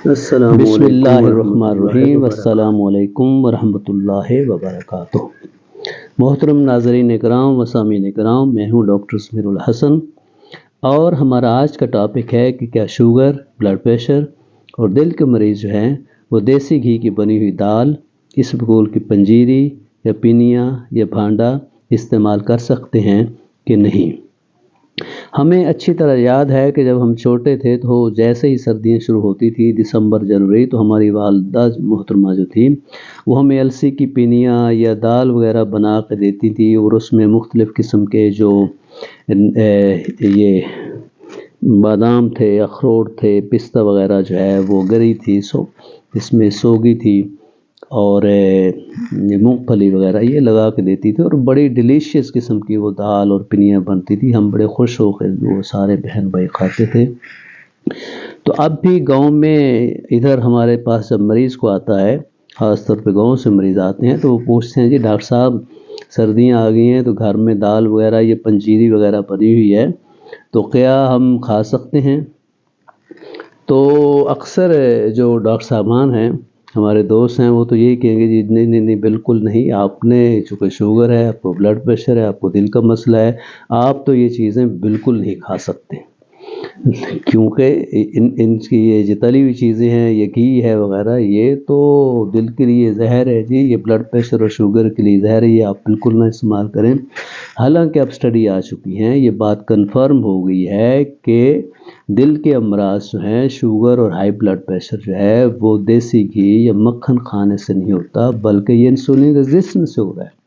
السلام بسم علیکم اللہ ورحمۃ الرحمن اللہ الرحیم، وبرکاتہ۔ السلام علیکم ورحمۃ اللہ وبرکاتہ۔ محترم ناظرین کرام و سامعین کرام، میں ہوں ڈاکٹر سمیر الحسن، اور ہمارا آج کا ٹاپک ہے کہ کیا شوگر، بلڈ پریشر اور دل کے مریض جو ہیں وہ دیسی گھی کی بنی ہوئی دال، اسبگول کی پنجیری یا پینیا یا بھانڈا استعمال کر سکتے ہیں کہ نہیں۔ ہمیں اچھی طرح یاد ہے کہ جب ہم چھوٹے تھے تو جیسے ہی سردیاں شروع ہوتی تھی، دسمبر جنوری، تو ہماری والدہ محترمہ جو تھیں وہ ہمیں السی کی پینیا یا دال وغیرہ بنا کے دیتی تھی، اور اس میں مختلف قسم کے جو یہ بادام تھے، اخروٹ تھے، پستہ وغیرہ جو ہے وہ گری تھی، اس میں سوگی تھی، اور مونگ پھلی وغیرہ یہ لگا کے دیتی تھی، اور بڑی ڈیلیشیس قسم کی وہ دال اور پنیاں بنتی تھی۔ ہم بڑے خوش ہو کے وہ سارے بہن بھائی کھاتے تھے۔ تو اب بھی گاؤں میں ادھر ہمارے پاس جب مریض کو آتا ہے، خاص طور پہ گاؤں سے مریض آتے ہیں، تو وہ پوچھتے ہیں جی ڈاکٹر صاحب سردیاں آ گئی ہیں تو گھر میں دال وغیرہ یہ پنجیری وغیرہ بنی ہوئی ہے تو کیا ہم کھا سکتے ہیں؟ تو اکثر جو ڈاکٹر صاحبان ہیں، ہمارے دوست ہیں، وہ تو یہی کہیں گے جی نہیں بالکل نہیں، آپ نے چونکہ شوگر ہے، آپ کو بلڈ پریشر ہے، آپ کو دل کا مسئلہ ہے، آپ تو یہ چیزیں بالکل نہیں کھا سکتے، کیونکہ ان کی یہ جو تلی ہوئی چیزیں ہیں، یہ گھی ہے وغیرہ، یہ تو دل کے لیے زہر ہے جی، یہ بلڈ پریشر اور شوگر کے لیے زہر ہے، یہ آپ بالکل نہ استعمال کریں۔ حالانکہ اب اسٹڈی آ چکی ہیں، یہ بات کنفرم ہو گئی ہے کہ دل کے امراض جو ہیں، شوگر اور ہائی بلڈ پریشر جو ہے، وہ دیسی گھی یا مکھن کھانے سے نہیں ہوتا، بلکہ یہ انسولین ریزسٹنس سے ہو رہا ہے۔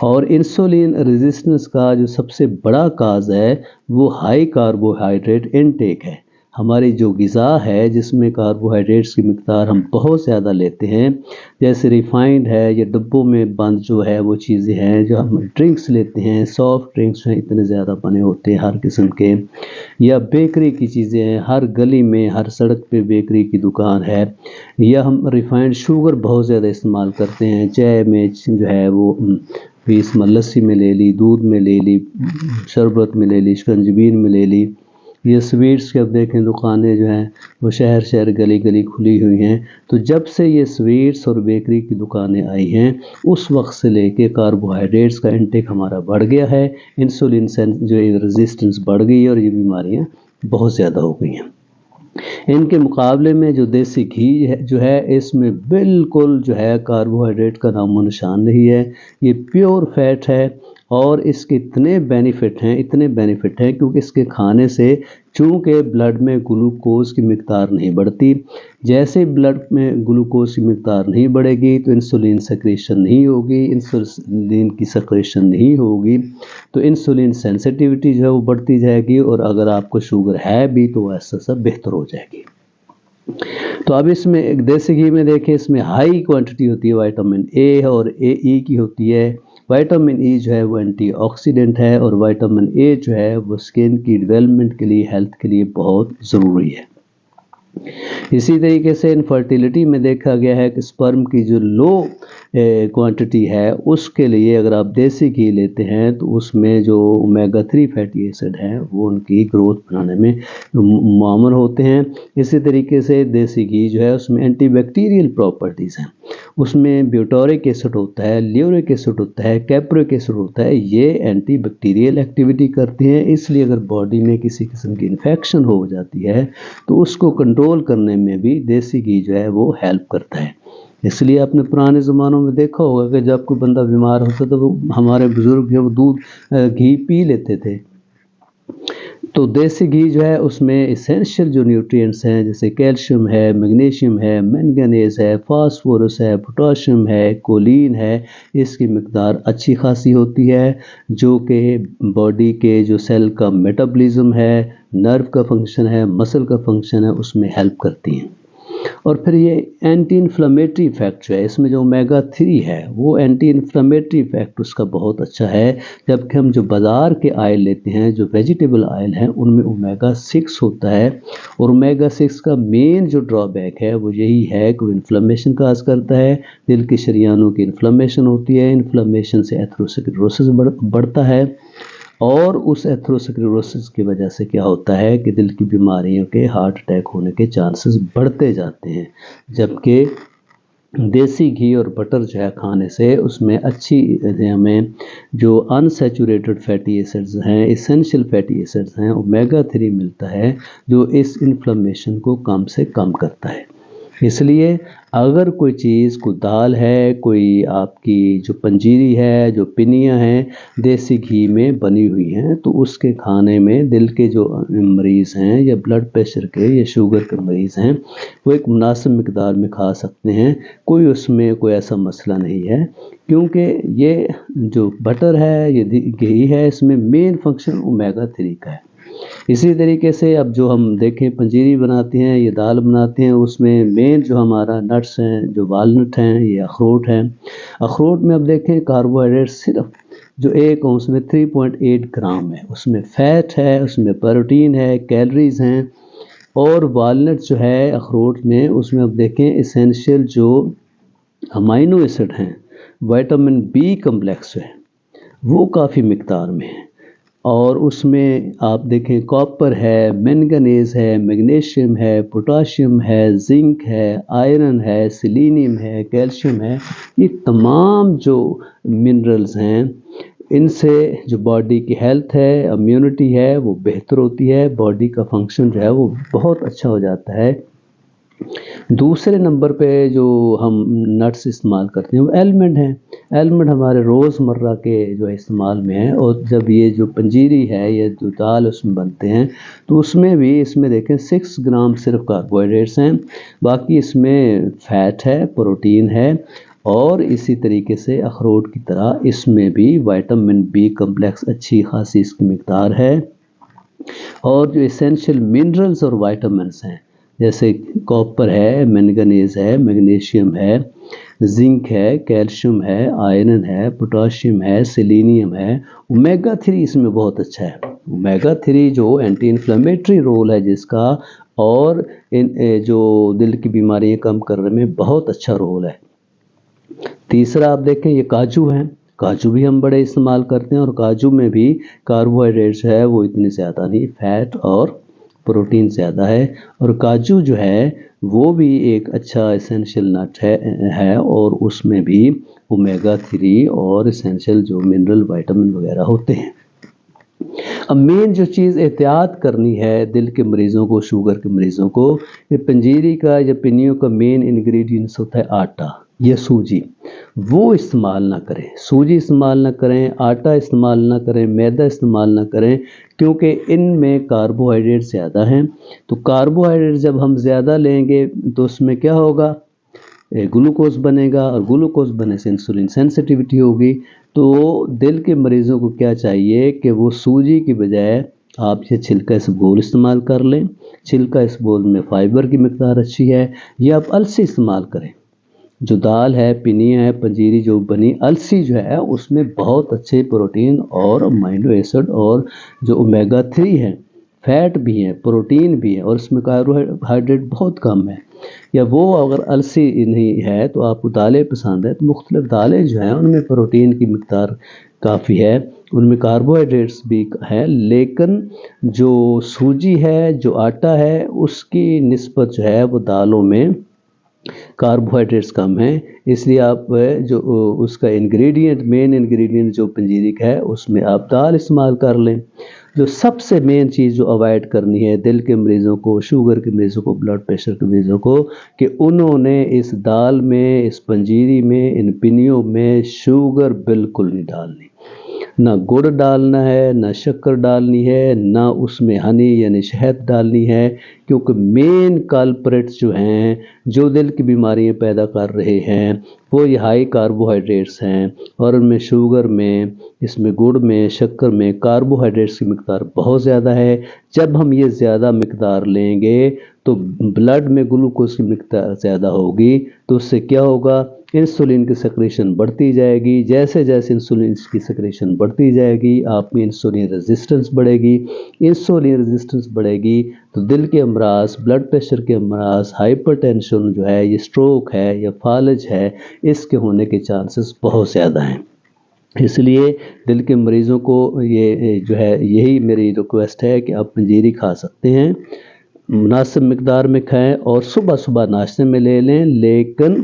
اور انسولین ریزسٹنس کا جو سب سے بڑا کاز ہے وہ ہائی کاربوہائیڈریٹ انٹیک ہے۔ ہماری جو غذا ہے جس میں کاربوہائیڈریٹس کی مقدار ہم بہت زیادہ لیتے ہیں، جیسے ریفائنڈ ہے، یا ڈبوں میں بند جو ہے وہ چیزیں ہیں، جو ہم ڈرنکس لیتے ہیں، سافٹ ڈرنکس ہیں، اتنے زیادہ بنے ہوتے ہیں ہر قسم کے، یا بیکری کی چیزیں ہیں، ہر گلی میں ہر سڑک پہ بیکری کی دکان ہے، یا ہم ریفائنڈ شوگر بہت زیادہ استعمال کرتے ہیں، چائے میں جو ہے وہ پیس لسی میں لے لی، دودھ میں لے لی، شربت میں لے لی، شکنجبین میں لے لی، یہ سویٹس کے اب دیکھیں دکانیں جو ہیں وہ شہر شہر گلی گلی کھلی ہوئی ہیں۔ تو جب سے یہ سویٹس اور بیکری کی دکانیں آئی ہیں، اس وقت سے لے کے کاربوہائیڈریٹس کا انٹیک ہمارا بڑھ گیا ہے، انسولین جو ریزسٹنس بڑھ گئی ہے، اور یہ بیماریاں بہت زیادہ ہو گئی ہیں۔ ان کے مقابلے میں جو دیسی گھی جو ہے، اس میں بالکل جو ہے کاربوہائیڈریٹ کا نام و نشان نہیں ہے، یہ پیور فیٹ ہے، اور اس کے اتنے بینیفٹ ہیں کیونکہ اس کے کھانے سے چونکہ بلڈ میں گلوکوز کی مقدار نہیں بڑھتی، جیسے بلڈ میں گلوکوز کی مقدار نہیں بڑھے گی تو انسولین سیکریشن نہیں ہوگی، انسولین کی سیکریشن نہیں ہوگی تو انسولین سینسٹیوٹی جو ہے وہ بڑھتی جائے گی، اور اگر آپ کو شوگر ہے بھی تو وہ ایسا سا بہتر ہو جائے گی۔ تو اب اس میں ایک دیسی گھی میں دیکھیں، اس میں ہائی کوانٹٹی ہوتی ہے وائٹامن اے اور اے ای کی ہوتی ہے۔ وائٹامن ای جو ہے وہ اینٹی آکسیڈنٹ ہے، اور وائٹامن اے جو ہے وہ اسکن کی ڈیولپمنٹ کے لیے، ہیلتھ کے لیے بہت ضروری ہے۔ اسی طریقے سے انفرٹیلٹی میں دیکھا گیا ہے کہ سپرم کی جو لو کوانٹٹی ہے، اس کے لیے اگر آپ دیسی گھی لیتے ہیں تو اس میں جو اومیگا 3 فیٹی ایسڈ ہیں وہ ان کی گروتھ بنانے میں معاون ہوتے ہیں۔ اسی طریقے سے دیسی گھی جو ہے اس میں اینٹی بیکٹیریل پراپرٹیز ہیں، اس میں بیوٹورک ایسڈ ہوتا ہے، لیورک ایسڈ ہوتا ہے، کیپرک ایسڈ ہوتا ہے، یہ اینٹی بیکٹیریل ایکٹیویٹی کرتے ہیں، اس لیے اگر باڈی میں کسی قسم کی انفیکشن ہو جاتی ہے تو اس کو کنٹرول کرنے میں بھی دیسی گھی جو ہے وہ ہیلپ کرتا ہے۔ اس لیے آپ نے پرانے زمانوں میں دیکھا ہوگا کہ جب کوئی بندہ بیمار ہوتا تو وہ ہمارے بزرگ جو دودھ گھی پی لیتے تھے۔ تو دیسی گھی جو ہے اس میں اسینشیل جو نیوٹرینٹس ہیں، جیسے کیلشیم ہے، میگنیشیم ہے، مینگنیز ہے، فاسفورس ہے، پوٹاشیم ہے، کولین ہے، اس کی مقدار اچھی خاصی ہوتی ہے، جو کہ باڈی کے جو سیل کا میٹابولزم ہے، نرو کا فنکشن ہے، مسل کا فنکشن ہے، اس میں ہیلپ کرتی ہیں۔ اور پھر یہ اینٹی انفلیمیٹری ایفیکٹ جو ہے، اس میں جو اومیگا 3 ہے وہ اینٹی انفلیمیٹری ایفیکٹ اس کا بہت اچھا ہے، جبکہ ہم جو بازار کے آئل لیتے ہیں، جو ویجیٹیبل آئل ہیں، ان میں اومیگا 6 ہوتا ہے، اور اومیگا 6 کا مین جو ڈرا بیک ہے وہ یہی ہے کہ وہ انفلیمیشن کاز کرتا ہے، دل کی شریانوں کی انفلیمیشن ہوتی ہے، انفلیمیشن سے ایتھروسکلروسس بڑھتا ہے، اور اس ایتھروسکلیروسس کی وجہ سے کیا ہوتا ہے کہ دل کی بیماریوں کے ہارٹ اٹیک ہونے کے چانسز بڑھتے جاتے ہیں، جبکہ دیسی گھی اور بٹر جو ہے کھانے سے اس میں اچھی ہمیں جو ان سیچوریٹڈ فیٹی ایسڈز ہیں، اسینشیل فیٹی ایسڈز ہیں، اومیگا 3 ملتا ہے جو اس انفلمیشن کو کم سے کم کرتا ہے۔ اس لیے اگر کوئی چیز، کوئی دال ہے، کوئی آپ کی جو پنجیری ہے، جو پنیاں ہیں دیسی گھی میں بنی ہوئی ہیں، تو اس کے کھانے میں دل کے جو مریض ہیں یا بلڈ پریشر کے یا شوگر کے مریض ہیں وہ ایک مناسب مقدار میں کھا سکتے ہیں، کوئی اس میں کوئی ایسا مسئلہ نہیں ہے، کیونکہ یہ جو بٹر ہے، یہ گھی ہے، اس میں مین فنکشن اومیگا 3 کا ہے۔ اسی طریقے سے اب جو ہم دیکھیں پنجیری بناتے ہیں، یہ دال بناتے ہیں، اس میں مین جو ہمارا نٹس ہیں، جو والنٹ ہیں، یہ اخروٹ ہیں۔ اخروٹ میں اب دیکھیں کاربوہائیڈریٹ صرف جو ایک اونس میں 3.8 گرام ہے، اس میں فیٹ ہے، اس میں پروٹین ہے، کیلریز ہیں، اور والنٹ جو ہے اخروٹ میں، اس میں اب دیکھیں اسینشیل جو امائنو ایسڈ ہیں، وائٹامن بی کمپلیکس جو ہے وہ کافی مقدار میں ہے، اور اس میں آپ دیکھیں کاپر ہے، مینگنیز ہے، میگنیشیم ہے، پوٹاشیم ہے، زنک ہے، آئرن ہے، سیلینیم ہے، کیلشیم ہے، یہ تمام جو منرلز ہیں ان سے جو باڈی کی ہیلتھ ہے، امیونٹی ہے، وہ بہتر ہوتی ہے، باڈی کا فنکشن جو ہے وہ بہت اچھا ہو جاتا ہے۔ دوسرے نمبر پہ جو ہم نٹس استعمال کرتے ہیں وہ ایلمنڈ ہیں۔ ایلمنڈ ہمارے روز مرہ کے جو استعمال میں ہیں، اور جب یہ جو پنجیری ہے یا جو دال اس میں بنتے ہیں تو اس میں دیکھیں 6 گرام صرف کاربوہائیڈریٹس ہیں، باقی اس میں فیٹ ہے، پروٹین ہے، اور اسی طریقے سے اخروٹ کی طرح اس میں بھی وائٹامن بی کمپلیکس اچھی خاصی اس کی مقدار ہے، اور جو اسینشیل منرلز اور وائٹامنس ہیں جیسے کاپر ہے، مینگنیز ہے، میگنیشیم ہے، زنک ہے، کیلشیم ہے، آئرن ہے، پوٹاشیم ہے، سیلینیم ہے، اومیگا 3 اس میں بہت اچھا ہے۔ اومیگا 3 جو اینٹی انفلیمیٹری رول ہے جس کا، اور جو دل کی بیماریاں کم کرنے میں بہت اچھا رول ہے۔ تیسرا آپ دیکھیں یہ کاجو ہیں، کاجو بھی ہم بڑے استعمال کرتے ہیں، اور کاجو میں بھی کاربوہائیڈریٹس ہے وہ اتنے زیادہ نہیں، فیٹ اور پروٹین زیادہ ہے، اور کاجو جو ہے وہ بھی ایک اچھا اسینشیل نٹ ہے، اور اس میں بھی اومیگا 3 اور اسینشیل جو منرل وائٹامن وغیرہ ہوتے ہیں۔ اب مین جو چیز احتیاط کرنی ہے دل کے مریضوں کو، شوگر کے مریضوں کو، یہ پنجیری کا یا پنیوں کا مین انگریڈینٹس ہوتا ہے آٹا یا سوجی، وہ استعمال نہ کریں، سوجی استعمال نہ کریں، آٹا استعمال نہ کریں، میدا استعمال نہ کریں، کیونکہ ان میں کاربوہائیڈریٹ زیادہ ہیں۔ تو کاربوہائیڈریٹ جب ہم زیادہ لیں گے تو اس میں کیا ہوگا، گلوکوز بنے گا، اور گلوکوز بنے سے انسولین سینسٹیوٹی ہوگی۔ تو دل کے مریضوں کو کیا چاہیے کہ وہ سوجی کی بجائے آپ یہ چھلکا اسبگول استعمال کر لیں، چھلکا اسبگول میں فائبر کی مقدار اچھی ہے، یا آپ السی استعمال کریں، جو دال ہے، پنیاں ہے، پنجیری جو بنی، السی جو ہے اس میں بہت اچھے پروٹین اور امائنو ایسڈ اور جو اومیگا 3 ہے، فیٹ بھی ہے، پروٹین بھی ہے، اور اس میں کاربوہائیڈریٹ بہت کم ہے۔ یا وہ اگر السی نہیں ہے تو آپ کو دالیں پسند ہے تو مختلف دالیں جو ہیں ان میں پروٹین کی مقدار کافی ہے، ان میں کاربوہائیڈریٹس بھی ہے، لیکن جو سوجی ہے، جو آٹا ہے، اس کی نسبت جو ہے وہ دالوں میں کاربوہائیڈریٹس کم ہیں، اس لیے آپ جو اس کا مین انگریڈینٹ جو پنجیری کا ہے اس میں آپ دال استعمال کر لیں۔ جو سب سے مین چیز جو اوائڈ کرنی ہے دل کے مریضوں کو، شوگر کے مریضوں کو، بلڈ پریشر کے مریضوں کو، کہ انہوں نے اس دال میں، اس پنجیری میں، ان پنیوں میں شوگر بالکل نہیں ڈالنی، نہ گڑ ڈالنا ہے، نہ شکر ڈالنی ہے، نہ اس میں ہنی یعنی شہد ڈالنی ہے، کیونکہ مین کلپریٹس جو ہیں جو دل کی بیماریاں پیدا کر رہے ہیں وہ یہ ہائی کاربوہائیڈریٹس ہیں، اور ان میں شوگر میں، اس میں گڑ میں، شکر میں کاربوہائیڈریٹس کی مقدار بہت زیادہ ہے۔ جب ہم یہ زیادہ مقدار لیں گے تو بلڈ میں گلوکوز کی مقدار زیادہ ہوگی، تو اس سے کیا ہوگا، انسولین کی سیکریشن بڑھتی جائے گی، جیسے جیسے انسولین کی سیکریشن بڑھتی جائے گی آپ میں انسولین ریزسٹنس بڑھے گی، انسولین ریزسٹنس بڑھے گی تو دل کے امراض، بلڈ پریشر کے امراض، ہائپر ٹینشن جو ہے، یہ سٹروک ہے یا فالج ہے، اس کے ہونے کے چانسز بہت زیادہ ہیں۔ اس لیے دل کے مریضوں کو یہ جو ہے یہی میری ریکویسٹ ہے کہ آپ پنجیری کھا سکتے ہیں، مناسب مقدار میں کھائیں اور صبح صبح ناشتے میں لے لیں، لیکن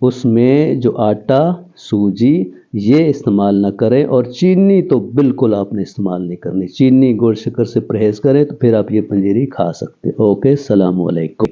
اس میں جو آٹا، سوجی یہ استعمال نہ کریں، اور چینی تو بالکل آپ نے استعمال نہیں کرنی، چینی گڑ شکر سے پرہیز کریں تو پھر آپ یہ پنجیری کھا سکتے ہیں۔ اوکے، السلام علیکم۔